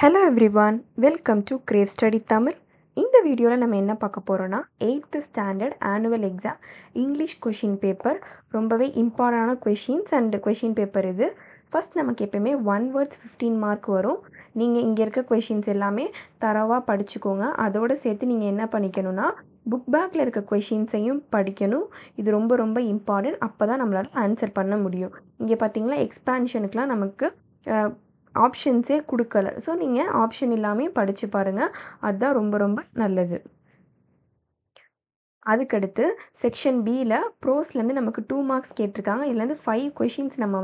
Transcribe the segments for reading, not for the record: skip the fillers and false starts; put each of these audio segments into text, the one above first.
Hello everyone, welcome to Crave Study Tamil. இந்த வீடியோவில் நம்ம என்ன பார்க்க போகிறோன்னா 8th standard annual exam English question paper. ரொம்பவே இம்பார்ட்டண்டான கொஷின்ஸ் அண்ட் கொஷின் பேப்பர் இது. ஃபஸ்ட் நமக்கு எப்பயுமே 1 வேர்ட்ஸ் 15 மார்க் வரும். நீங்கள் இங்கே இருக்க கொஷின்ஸ் எல்லாமே தரவாக படிச்சுக்கோங்க. அதோடு சேர்த்து நீங்கள் என்ன பண்ணிக்கணும்னா புக் பேக்கில் இருக்க கொஷின்ஸையும் படிக்கணும். இது ரொம்ப ரொம்ப இம்பார்ட்டன்ட். அப்போ தான் நம்மளால் ஆன்சர் பண்ண முடியும். இங்கே பார்த்தீங்கன்னா எக்ஸ்பேன்ஷனுக்கெலாம் நமக்கு ஆப்ஷன்ஸே கொடுக்கல. ஸோ நீங்கள் ஆப்ஷன் இல்லாமல் படித்து பாருங்கள். அதுதான் ரொம்ப ரொம்ப நல்லது. அதுக்கடுத்து செக்ஷன் பியில் ப்ரோஸ்லேருந்து நமக்கு 2 மார்க்ஸ் கேட்டிருக்காங்க. இதுலேருந்து 5 கொஷின்ஸ் நம்ம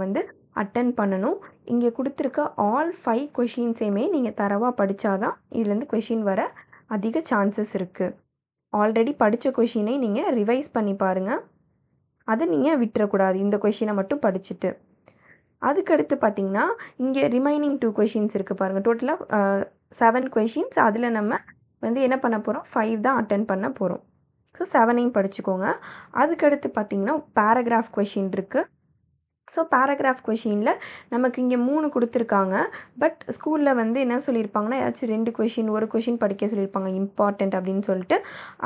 அட்டன் பண்ணணும். இங்கே கொடுத்துருக்க ஆல் 5 கொஷின்ஸையுமே நீங்கள் தரவாக படித்தாதான் இதுலேருந்து கொஷின் வர அதிக சான்சஸ் இருக்குது. ஆல்ரெடி படித்த கொஷினை நீங்கள் ரிவைஸ் பண்ணி பாருங்கள். அதை நீங்கள் விட்டுறக்கூடாது, இந்த கொஷினை மட்டும் படிச்சுட்டு. அதுக்கடுத்து பார்த்திங்கன்னா இங்கே ரிமைனிங் 2 கொஷின்ஸ் இருக்குது பாருங்கள். டோட்டலாக 7 கொஷின்ஸ். அதில் நம்ம என்ன பண்ண போகிறோம், 5 தான் அட்டன் பண்ண போகிறோம். ஸோ 7ஐயும் படிச்சுக்கோங்க. அதுக்கடுத்து பார்த்திங்கன்னா பேராகிராஃப் கொஷின் இருக்குது. ஸோ பேராகிராஃப் கொஷினில் நமக்கு இங்கே 3 கொடுத்துருக்காங்க. பட் ஸ்கூலில் என்ன சொல்லியிருப்பாங்கன்னா ஏதாச்சும் 2 கொஷின் 1 கொஷின் படிக்க சொல்லியிருப்பாங்க இம்பார்ட்டண்ட் அப்படின்னு சொல்லிட்டு.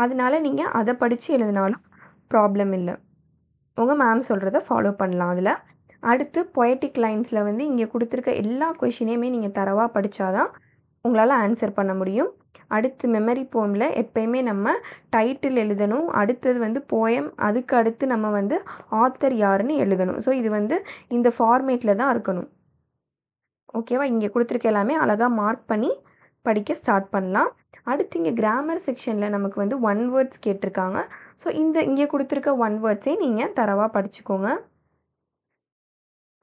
அதனால நீங்கள் அதை படித்து எழுதினாலும் ப்ராப்ளம் இல்லை. உங்கள் மேம் சொல்கிறத ஃபாலோ பண்ணலாம். அதில் அடுத்து பொயட்டிக் லைன்ஸில் இங்கே கொடுத்துருக்க எல்லா கொஷினையுமே நீங்கள் தரவாக படித்தாதான் உங்களால் ஆன்சர் பண்ண முடியும். அடுத்து மெமரி போமில் எப்பயுமே நம்ம டைட்டில் எழுதணும். அடுத்தது போயம். அதுக்கு அடுத்து நம்ம ஆத்தர் யாருன்னு எழுதணும். ஸோ இது இந்த ஃபார்மேட்டில் தான் இருக்கணும். ஓகேவா? இங்கே கொடுத்துருக்க எல்லாமே அழகாக மார்க் பண்ணி படிக்க ஸ்டார்ட் பண்ணலாம். அடுத்து இங்கே கிராமர் செக்ஷனில் நமக்கு 1 வேர்ட்ஸ் கேட்டிருக்காங்க. ஸோ இங்கே கொடுத்துருக்க 1 வேர்ட்ஸே நீங்கள் தரவாக படிச்சுக்கோங்க.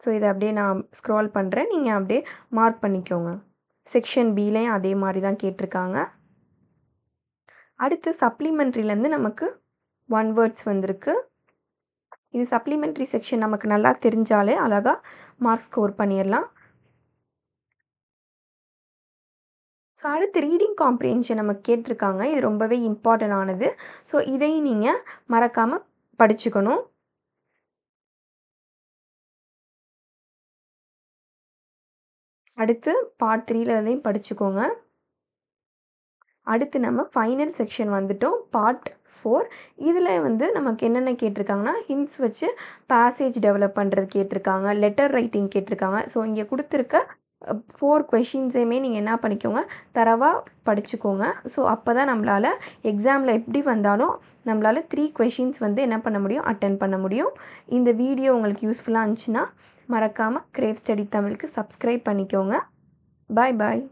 ஸோ இதை அப்படியே நான் ஸ்க்ரால் பண்ணுறேன், நீங்கள் அப்படியே மார்க் பண்ணிக்கோங்க. செக்ஷன் பிலையும் அதே மாதிரி தான் கேட்டிருக்காங்க. அடுத்து சப்ளிமெண்ட்ரிலேருந்து நமக்கு 1 வேர்ட்ஸ் வந்திருக்கு. இது சப்ளிமெண்ட்ரி செக்ஷன் நமக்கு நல்லா தெரிஞ்சாலே அழகாக மார்க் ஸ்கோர் பண்ணிடலாம். ஸோ அடுத்து ரீடிங் காம்ப்ரிஹென்ஷன் நமக்கு கேட்டிருக்காங்க. இது ரொம்பவே இம்பார்ட்டன்ட் ஆனது. ஸோ இதையும் நீங்கள் மறக்காமல் படிச்சுக்கணும். அடுத்து பார்ட் 3லையும் படிச்சுக்கோங்க. அடுத்து நம்ம ஃபைனல் செக்ஷன் வந்துட்டோம், பார்ட் 4. இதில் நமக்கு என்னென்ன கேட்டிருக்காங்கன்னா ஹிண்ட்ஸ் வச்சு பேசேஜ் டெவலப் பண்ணுறது கேட்டிருக்காங்க, லெட்டர் ரைட்டிங் கேட்டிருக்காங்க. ஸோ இங்கே கொடுத்துருக்க 4 கொஷின்ஸையுமே நீங்கள் என்ன பண்ணிக்கோங்க, தரவாக படிச்சுக்கோங்க. ஸோ அப்போ தான் நம்மளால் எக்ஸாமில் எப்படி வந்தாலும் நம்மளால் 3 கொஷின்ஸ் என்ன பண்ண முடியும், அட்டன் பண்ண முடியும். இந்த வீடியோ உங்களுக்கு யூஸ்ஃபுல்லாக இருந்துச்சுன்னா மறக்காமல் கிரேவ் ஸ்டடி தமிழுக்கு சப்ஸ்கிரைப் பண்ணிக்கோங்க. பாய் பாய்.